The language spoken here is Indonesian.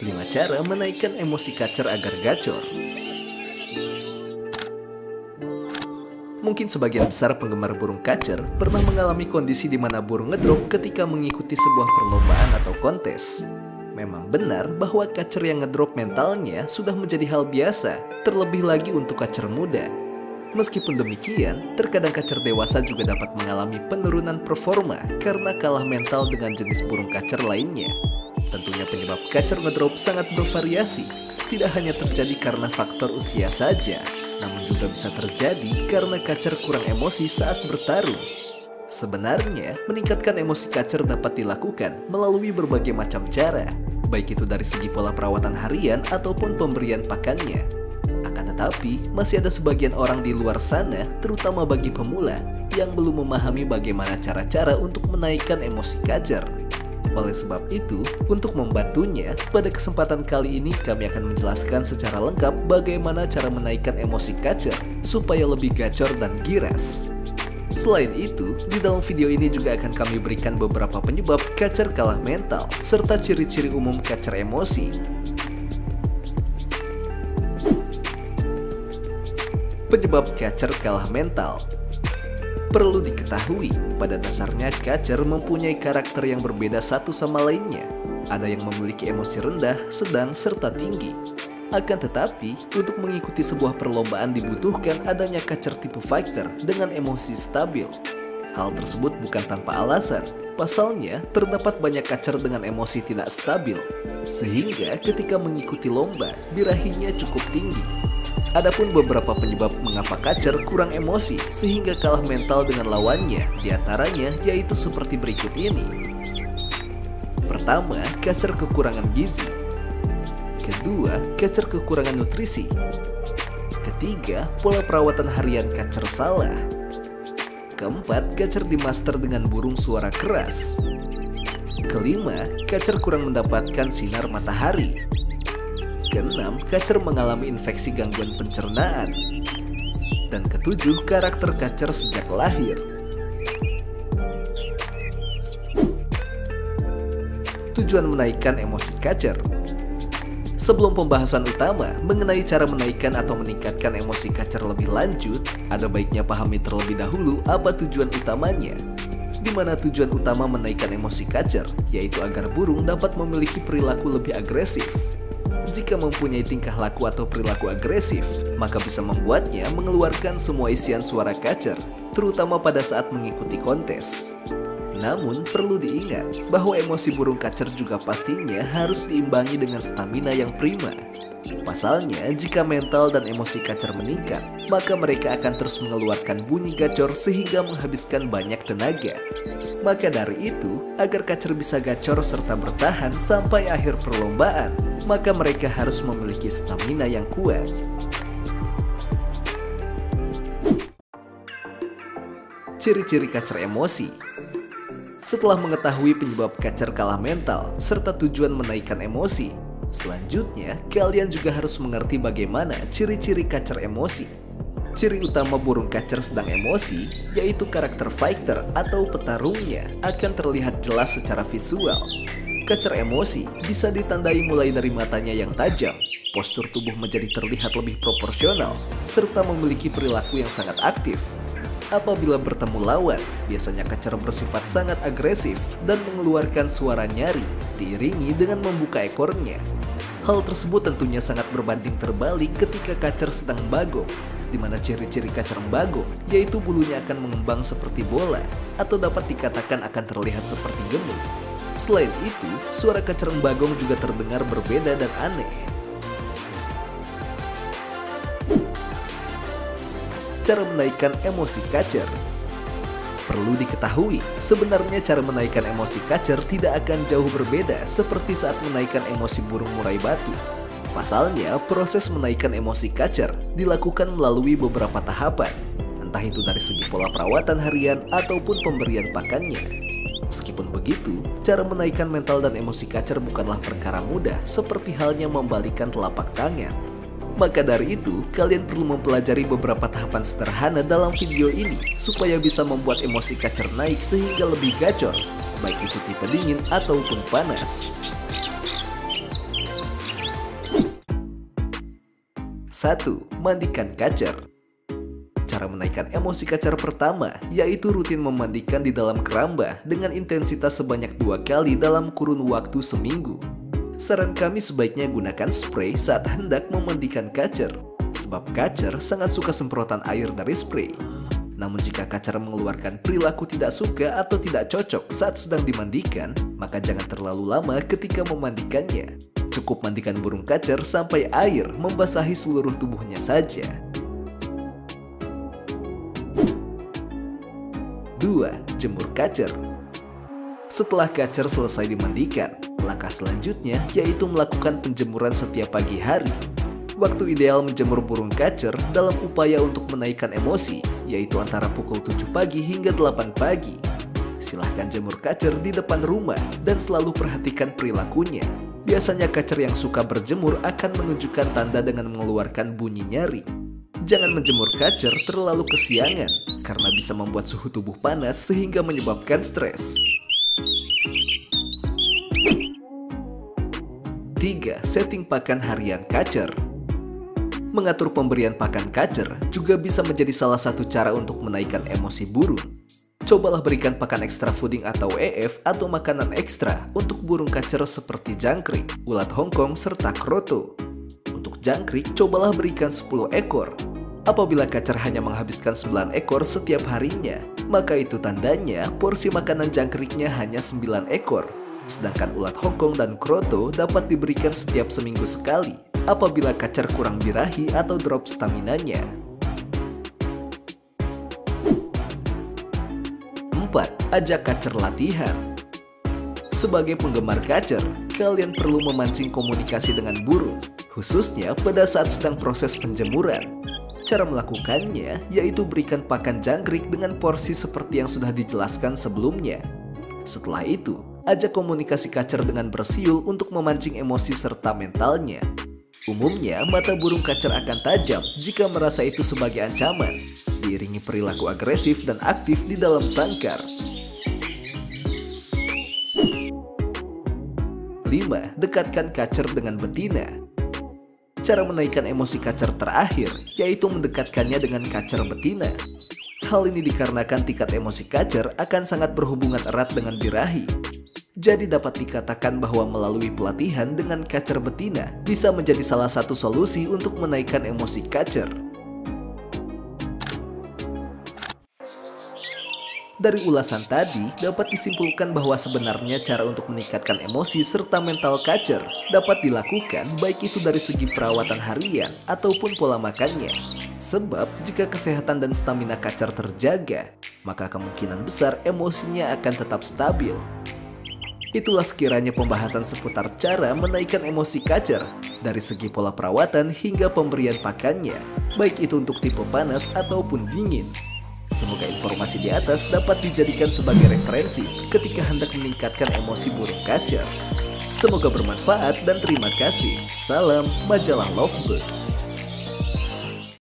5 cara menaikkan emosi kacer agar gacor. Mungkin sebagian besar penggemar burung kacer pernah mengalami kondisi di mana burung ngedrop ketika mengikuti sebuah perlombaan atau kontes. Memang benar bahwa kacer yang ngedrop mentalnya sudah menjadi hal biasa, terlebih lagi untuk kacer muda. Meskipun demikian, terkadang kacer dewasa juga dapat mengalami penurunan performa karena kalah mental dengan jenis burung kacer lainnya. Tentunya penyebab kacer ngedrop sangat bervariasi, tidak hanya terjadi karena faktor usia saja, namun juga bisa terjadi karena kacer kurang emosi saat bertarung. Sebenarnya, meningkatkan emosi kacer dapat dilakukan melalui berbagai macam cara, baik itu dari segi pola perawatan harian ataupun pemberian pakannya. Akan tetapi, masih ada sebagian orang di luar sana, terutama bagi pemula, yang belum memahami bagaimana cara-cara untuk menaikkan emosi kacer. Oleh sebab itu, untuk membantunya, pada kesempatan kali ini kami akan menjelaskan secara lengkap bagaimana cara menaikkan emosi kacer supaya lebih gacor dan giras. Selain itu, di dalam video ini juga akan kami berikan beberapa penyebab kacer kalah mental serta ciri-ciri umum kacer emosi. Penyebab kacer kalah mental. Perlu diketahui, pada dasarnya kacer mempunyai karakter yang berbeda satu sama lainnya. Ada yang memiliki emosi rendah, sedang, serta tinggi. Akan tetapi, untuk mengikuti sebuah perlombaan dibutuhkan adanya kacer tipe fighter dengan emosi stabil. Hal tersebut bukan tanpa alasan. Pasalnya, terdapat banyak kacer dengan emosi tidak stabil, sehingga ketika mengikuti lomba, birahinya cukup tinggi. Adapun beberapa penyebab mengapa kacer kurang emosi sehingga kalah mental dengan lawannya, diantaranya yaitu seperti berikut ini. Pertama, kacer kekurangan gizi. Kedua, kacer kekurangan nutrisi. Ketiga, pola perawatan harian kacer salah. Keempat, kacer dimaster dengan burung suara keras. Kelima, kacer kurang mendapatkan sinar matahari. Keenam, kacer mengalami infeksi gangguan pencernaan. Dan ketujuh, karakter kacer sejak lahir. Tujuan menaikkan emosi kacer. Sebelum pembahasan utama mengenai cara menaikkan atau meningkatkan emosi kacer lebih lanjut, ada baiknya pahami terlebih dahulu apa tujuan utamanya. Di mana tujuan utama menaikkan emosi kacer, yaitu agar burung dapat memiliki perilaku lebih agresif. Jika mempunyai tingkah laku atau perilaku agresif, maka bisa membuatnya mengeluarkan semua isian suara kacer, terutama pada saat mengikuti kontes. Namun, perlu diingat bahwa emosi burung kacer juga pastinya harus diimbangi dengan stamina yang prima. Pasalnya, jika mental dan emosi kacer meningkat, maka mereka akan terus mengeluarkan bunyi gacor sehingga menghabiskan banyak tenaga. Maka dari itu, agar kacer bisa gacor serta bertahan sampai akhir perlombaan, maka mereka harus memiliki stamina yang kuat. Ciri-ciri kacer emosi. Setelah mengetahui penyebab kacer kalah mental serta tujuan menaikkan emosi, selanjutnya kalian juga harus mengerti bagaimana ciri-ciri kacer emosi. Ciri utama burung kacer sedang emosi, yaitu karakter fighter atau petarungnya akan terlihat jelas secara visual. Kacer emosi bisa ditandai mulai dari matanya yang tajam, postur tubuh menjadi terlihat lebih proporsional, serta memiliki perilaku yang sangat aktif. Apabila bertemu lawan, biasanya kacer bersifat sangat agresif dan mengeluarkan suara nyari, diiringi dengan membuka ekornya. Hal tersebut tentunya sangat berbanding terbalik ketika kacer sedang bagong, di mana ciri-ciri kacer bagong yaitu bulunya akan mengembang seperti bola, atau dapat dikatakan akan terlihat seperti gemuk. Selain itu, suara kacer bagong juga terdengar berbeda dan aneh. Cara menaikkan emosi kacer. Perlu diketahui, sebenarnya cara menaikkan emosi kacer tidak akan jauh berbeda seperti saat menaikkan emosi burung murai batu. Pasalnya, proses menaikkan emosi kacer dilakukan melalui beberapa tahapan, entah itu dari segi pola perawatan harian ataupun pemberian pakannya. Meskipun begitu, cara menaikkan mental dan emosi kacer bukanlah perkara mudah seperti halnya membalikan telapak tangan. Maka dari itu, kalian perlu mempelajari beberapa tahapan sederhana dalam video ini supaya bisa membuat emosi kacer naik sehingga lebih gacor, baik itu tipe dingin ataupun panas. 1. Mandikan kacer. Cara menaikkan emosi kacer pertama yaitu rutin memandikan di dalam keramba dengan intensitas sebanyak 2 kali dalam kurun waktu seminggu. Saran kami sebaiknya gunakan spray saat hendak memandikan kacer, sebab kacer sangat suka semprotan air dari spray. Namun jika kacer mengeluarkan perilaku tidak suka atau tidak cocok saat sedang dimandikan, maka jangan terlalu lama ketika memandikannya. Cukup mandikan burung kacer sampai air membasahi seluruh tubuhnya saja. 2. Jemur kacer. Setelah kacer selesai dimandikan, langkah selanjutnya yaitu melakukan penjemuran setiap pagi hari. Waktu ideal menjemur burung kacer dalam upaya untuk menaikkan emosi yaitu antara pukul 7 pagi hingga 8 pagi. Silahkan jemur kacer di depan rumah dan selalu perhatikan perilakunya. Biasanya kacer yang suka berjemur akan menunjukkan tanda dengan mengeluarkan bunyi nyaring. Jangan menjemur kacer terlalu kesiangan karena bisa membuat suhu tubuh panas sehingga menyebabkan stres. 3. Setting pakan harian kacer. Mengatur pemberian pakan kacer juga bisa menjadi salah satu cara untuk menaikkan emosi burung. Cobalah berikan pakan extra fooding atau EF atau makanan ekstra untuk burung kacer seperti jangkrik, ulat Hongkong, serta kroto. Untuk jangkrik, cobalah berikan 10 ekor. Apabila kacer hanya menghabiskan 9 ekor setiap harinya, maka itu tandanya porsi makanan jangkriknya hanya 9 ekor. Sedangkan ulat Hongkong dan kroto dapat diberikan setiap seminggu sekali apabila kacer kurang birahi atau drop staminanya. 4. Ajak kacer latihan. Sebagai penggemar kacer, kalian perlu memancing komunikasi dengan burung, khususnya pada saat sedang proses penjemuran. Cara melakukannya yaitu berikan pakan jangkrik dengan porsi seperti yang sudah dijelaskan sebelumnya. Setelah itu, ajak komunikasi kacer dengan bersiul untuk memancing emosi serta mentalnya. Umumnya, mata burung kacer akan tajam jika merasa itu sebagai ancaman, diiringi perilaku agresif dan aktif di dalam sangkar. 5. Dekatkan kacer dengan betina. Cara menaikkan emosi kacer terakhir yaitu mendekatkannya dengan kacer betina. Hal ini dikarenakan tingkat emosi kacer akan sangat berhubungan erat dengan birahi. Jadi dapat dikatakan bahwa melalui pelatihan dengan kacer betina bisa menjadi salah satu solusi untuk menaikkan emosi kacer. Dari ulasan tadi, dapat disimpulkan bahwa sebenarnya cara untuk meningkatkan emosi serta mental kacer dapat dilakukan baik itu dari segi perawatan harian ataupun pola makannya. Sebab jika kesehatan dan stamina kacer terjaga, maka kemungkinan besar emosinya akan tetap stabil. Itulah sekiranya pembahasan seputar cara menaikkan emosi kacer dari segi pola perawatan hingga pemberian pakannya, baik itu untuk tipe panas ataupun dingin. Semoga informasi di atas dapat dijadikan sebagai referensi ketika hendak meningkatkan emosi burung kacer. Semoga bermanfaat dan terima kasih. Salam Majalah Lovebird.